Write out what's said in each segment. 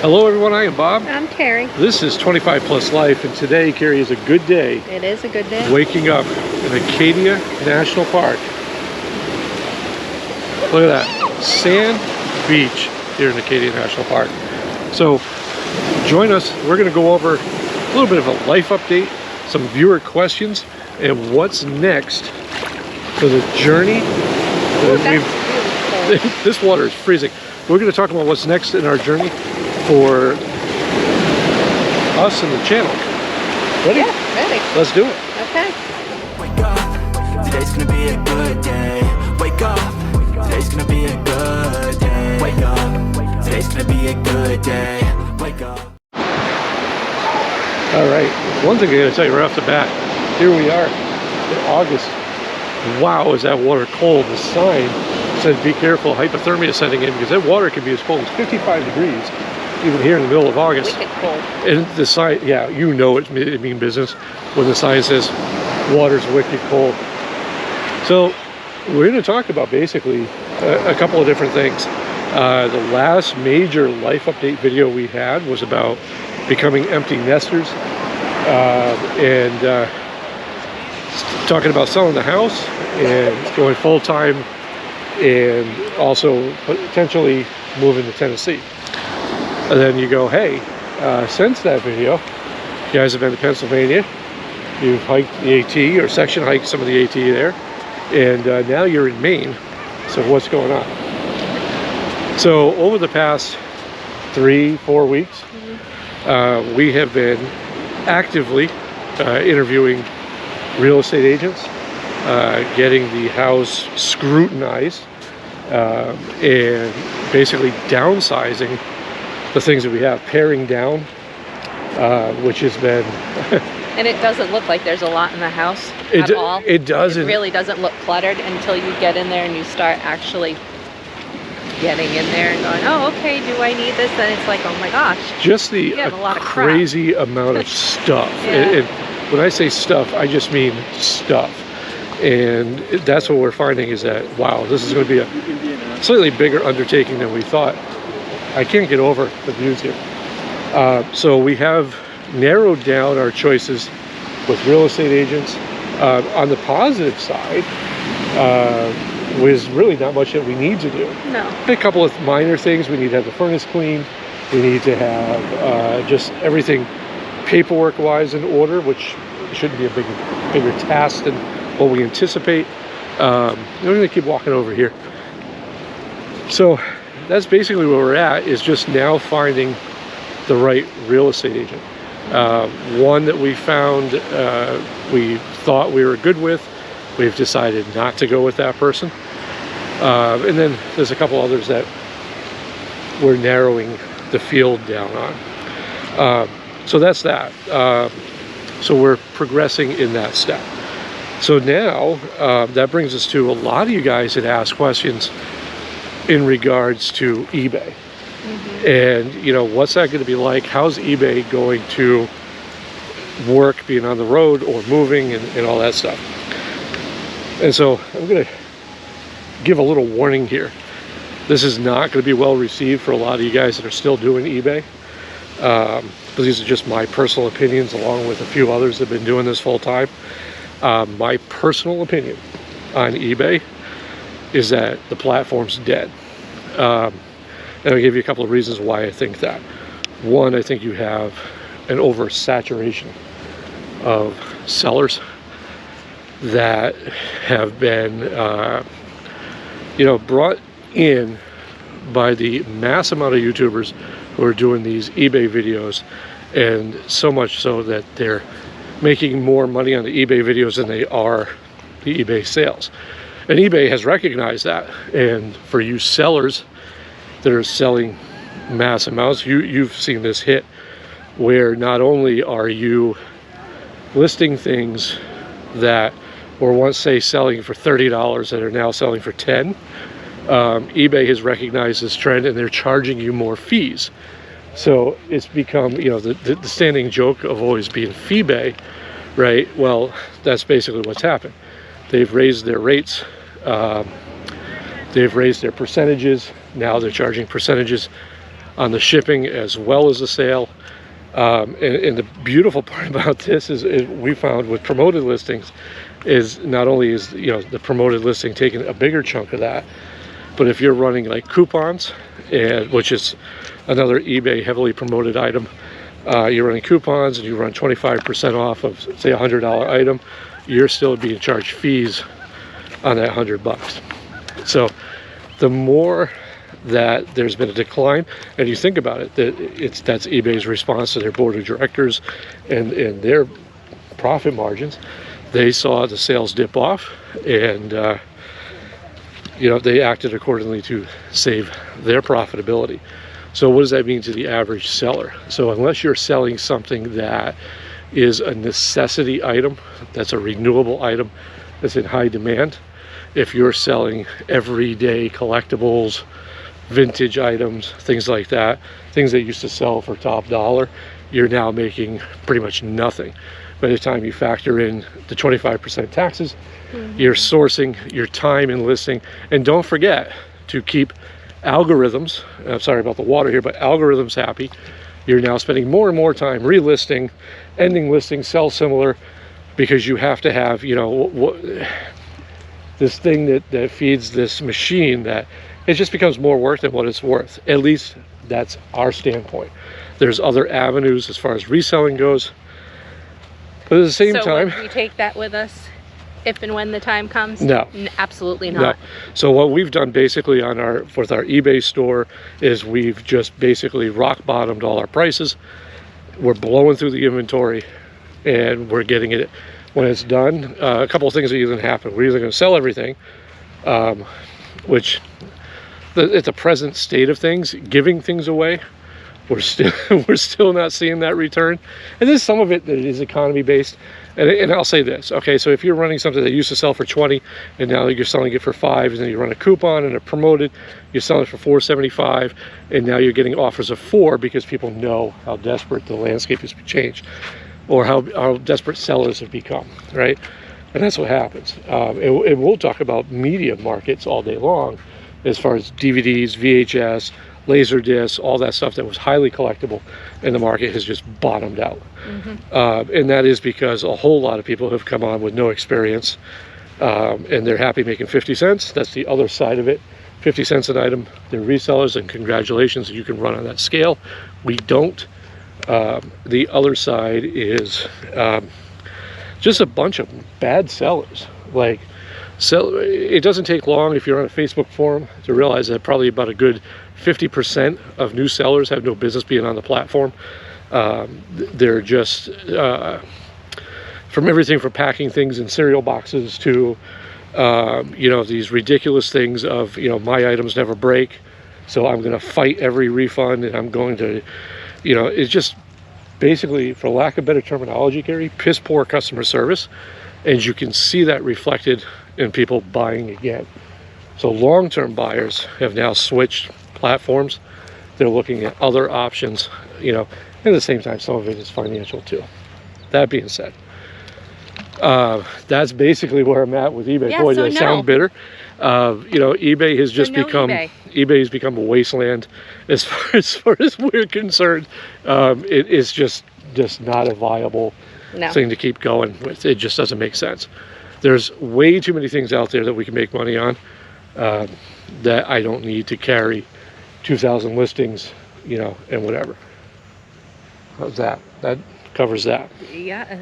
Hello everyone, I am Bob. I'm Carrie. This is 25 Plus Life, and today, Carrie, is a good day. It is a good day. Waking up in Acadia National Park. Look at that. Sand beach here in Acadia National Park. So, join us. We're going to go over a little bit of a life update, some viewer questions, and what's next for the journey. This water is freezing. We're going to talk about what's next in our journey for us and the channel. Ready? Yeah, ready. Let's do it. Okay. Wake up, today's gonna be a good day. Wake up, today's gonna be a good day. Wake up, today's gonna be a good day. Wake up. All right, one thing I gotta tell you right off the bat, here we are in August. Wow, is that water cold. The sign says be careful, hypothermia setting in, because that water can be as cold as 55 degrees even here in the middle of August. Wicked cold. And the sign, yeah, you know it mean business when the sign says water's wicked cold. So we're going to talk about basically a couple of different things. The last major life update video we had was about becoming empty nesters and talking about selling the house and going full-time and also potentially moving to Tennessee. And then you go, hey, since that video, you guys have been to Pennsylvania, you've hiked the AT or section hiked some of the AT there, and now you're in Maine. So what's going on? So over the past 3-4 weeks, we have been actively interviewing real estate agents, getting the house scrutinized, and basically downsizing the things that we have, paring down, which has been And it doesn't look like there's a lot in the house at all. It doesn't. It really doesn't look cluttered until you get in there and you start actually getting in there and going, oh, okay, do I need this? Then it's like, oh my gosh. Just the You have a lot of crap. crazy amount of stuff. Yeah. And when I say stuff, I just mean stuff. And that's what we're finding is that, wow, this is going to be a slightly bigger undertaking than we thought. I can't get over the views here. So we have narrowed down our choices with real estate agents. On the positive side, was really not much that we need to do. No. A couple of minor things. We need to have the furnace cleaned. We need to have just everything paperwork-wise in order, which shouldn't be a bigger task than what we anticipate. We're going to keep walking over here. So that's basically where we're at, is just now finding the right real estate agent. One that we found we thought we were good with, we've decided not to go with that person. And then there's a couple others that we're narrowing the field down on. So that's that. So we're progressing in that step. So now that brings us to a lot of you guys that ask questions in regards to eBay. And you know, what's that going to be like? How's eBay going to work being on the road or moving and all that stuff? And so I'm going to give a little warning here. This is not going to be well received for a lot of you guys that are still doing eBay. But these are just my personal opinions, along with a few others that have been doing this full time. My personal opinion on eBay is that the platform's dead. And I'll give you a couple of reasons why I think that. One, I think you have an oversaturation of sellers that have been, brought in by the mass amount of YouTubers who are doing these eBay videos, and so much so that they're making more money on the eBay videos than they are the eBay sales. And eBay has recognized that. And for you sellers that are selling mass amounts, you've seen this hit, where not only are you listing things that were once, say, selling for $30 that are now selling for $10. eBay has recognized this trend, and they're charging you more fees. So it's become, the standing joke of always being fee-bay, right? Well, that's basically what's happened. They've raised their rates. They've raised their percentages. Now they're charging percentages on the shipping as well as the sale. And the beautiful part about this is we found with promoted listings is not only is the promoted listing taking a bigger chunk of that, but if you're running like coupons, which is another eBay heavily promoted item, you're running coupons and you run 25% off of say $100 item, you're still being charged fees on that $100. So the more that there's been a decline, and you think about it, that's eBay's response to their board of directors and their profit margins. They saw the sales dip off, and they acted accordingly to save their profitability. So what does that mean to the average seller? So unless you're selling something that is a necessity item, that's a renewable item that's in high demand, if you're selling everyday collectibles, vintage items, things like that, things that used to sell for top dollar, you're now making pretty much nothing. By the time you factor in the 25% taxes, you're sourcing your time in listing. And don't forget to keep algorithms, I'm sorry about the water here, but algorithms happy. You're now spending more and more time relisting, ending listings, sell similar, because you have to have, this thing that feeds this machine that it just becomes more work than what it's worth. At least that's our standpoint. There's other avenues as far as reselling goes, but at the same time, would we take that with us if and when the time comes? No, absolutely not. No. So what we've done basically with our eBay store is we've just basically rock bottomed all our prices. We're blowing through the inventory, and we're getting it when it's done. A couple of things are going to happen. We're either going to sell everything, which at the present state of things, giving things away, we're still not seeing that return. And there's some of it that is economy based. And I'll say this, okay, so if you're running something that used to sell for 20 and now you're selling it for 5, and then you run a coupon and a promoted, you're selling it for $4.75, and now you're getting offers of 4 because people know how desperate the landscape has changed, or how desperate sellers have become, right? And that's what happens. And we'll talk about media markets all day long, as far as DVDs, VHS, laser discs, all that stuff that was highly collectible, and the market has just bottomed out. And that is because a whole lot of people have come on with no experience, and they're happy making 50 cents. That's the other side of it. 50 cents an item. They're resellers, and congratulations, you can run on that scale. We don't. The other side is just a bunch of bad sellers. So it doesn't take long if you're on a Facebook forum to realize that probably about a good 50% of new sellers have no business being on the platform. They're just from everything from packing things in cereal boxes to these ridiculous things of my items never break, so I'm going to fight every refund, and I'm going to it's just basically, for lack of better terminology, Gary, piss poor customer service. And you can see that reflected in people buying again. So long-term buyers have now switched platforms. They're looking at other options, at the same time, some of it is financial too. That being said, that's basically where I'm at with eBay. Boy, does I sound bitter. eBay has just become eBay has become a wasteland as far as we're concerned. It is just not a viable thing to keep going with. It just doesn't make sense. There's way too many things out there that we can make money on, that I don't need to carry 2,000 listings, and whatever. How's that? That covers that. Yeah.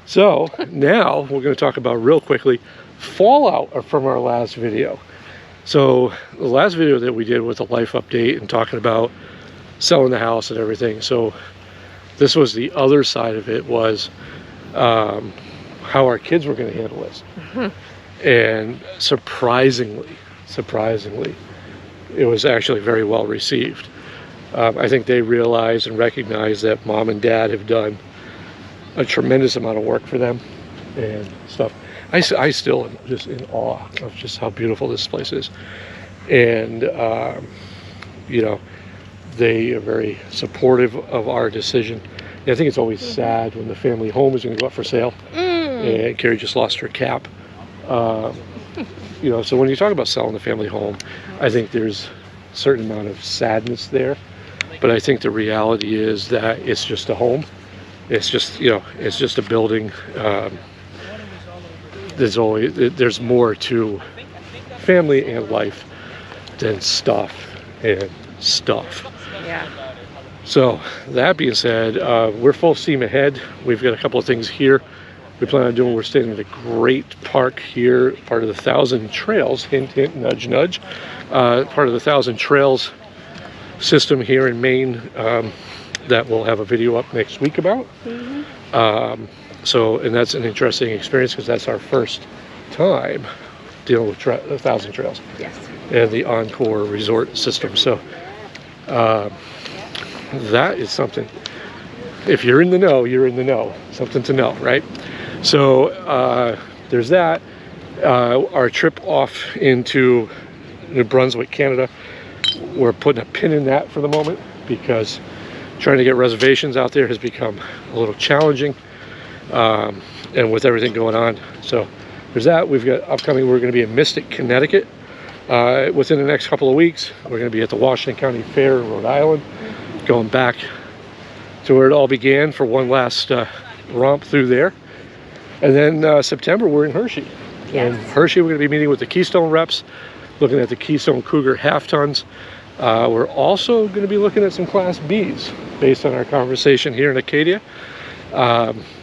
So now we're going to talk about real quickly fallout from our last video. So the last video that we did was a life update and talking about selling the house and everything. So this was the other side of it, was how our kids were going to handle this. And surprisingly, it was actually very well received. I think they realize and recognize that mom and dad have done a tremendous amount of work for them and stuff. I still am just in awe of just how beautiful this place is. And, they are very supportive of our decision. And I think it's always sad when the family home is going to go up for sale. And Carrie just lost her cap. So when you talk about selling the family home, I think there's certain amount of sadness there. But I think the reality is that it's just a home. It's just, you know, it's just a building. There's more to family and life than stuff and stuff. Yeah. So that being said, we're full steam ahead. We've got a couple of things here we plan on doing. We're staying at a great park here, part of the 1,000 Trails, hint, hint, nudge, nudge, part of the 1,000 Trails system here in Maine, that we'll have a video up next week about. And that's an interesting experience because that's our first time dealing with 1,000 Trails. Yes. And the Encore resort system. So that is something. If you're in the know, you're in the know. Something to know, right? So there's that. Our trip off into New Brunswick, Canada, we're putting a pin in that for the moment because trying to get reservations out there has become a little challenging, and with everything going on. So there's that. We've got upcoming, we're going to be in Mystic, Connecticut within the next couple of weeks. We're going to be at the Washington County Fair in Rhode Island, going back to where it all began for one last romp through there. And then September, we're in Hershey. Yes. And Hershey, we're going to be meeting with the Keystone reps, looking at the Keystone Cougar half tons. We're also going to be looking at some Class Bs based on our conversation here in Acadia.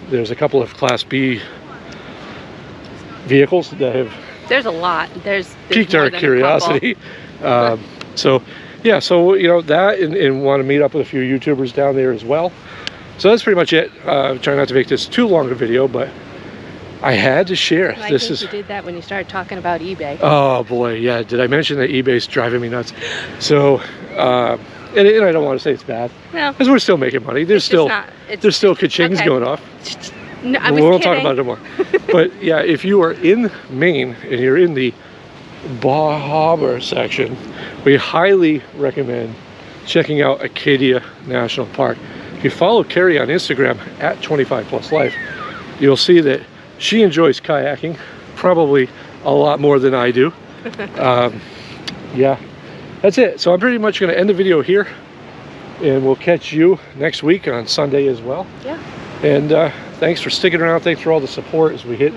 There's a couple of Class B vehicles that have There's a lot. There's piqued more our than a curiosity. So yeah, so you know that, and want to meet up with a few YouTubers down there as well. So that's pretty much it. Try not to make this too long a video, but I had to share. couple. I This think is. you did that when you started talking about eBay. Oh boy, yeah. Did I mention that eBay's driving me nuts? So, and I don't want to say it's bad, No. because we're still making money. There's It's just still not- it's- there's still ka-chings okay. going off. No, I We was won't talk kidding. about it anymore. But yeah, if you are in Maine and you're in the Bar Harbor section, we highly recommend checking out Acadia National Park. If you follow Carrie on Instagram at 25pluslife, you'll see that she enjoys kayaking probably a lot more than I do. Yeah, that's it. So I'm pretty much going to end the video here, and we'll catch you next week on Sunday as well. Yeah. And thanks for sticking around. Thanks for all the support as we hit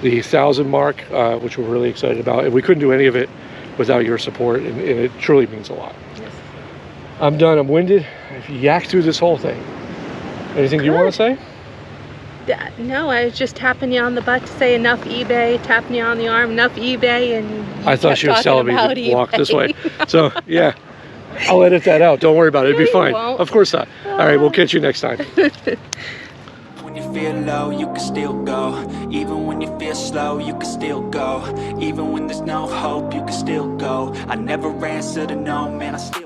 the 1,000 mark, which we're really excited about. And we couldn't do any of it without your support, and it truly means a lot. Yes. I'm done. I'm winded. I've yacked through this whole thing. Anything you want to say? No, I was just tapping you on the butt to say enough eBay, tapping you on the arm, enough eBay, and I thought she was telling me about to walk eBay. this way. So yeah, I'll edit that out. Don't worry about it. It'll be No, you fine. won't. Of course not. All right, we'll catch you next time. When you feel low, you can still go. Even when you feel slow, you can still go. Even when there's no hope, you can still go. I never answer to no, man, I still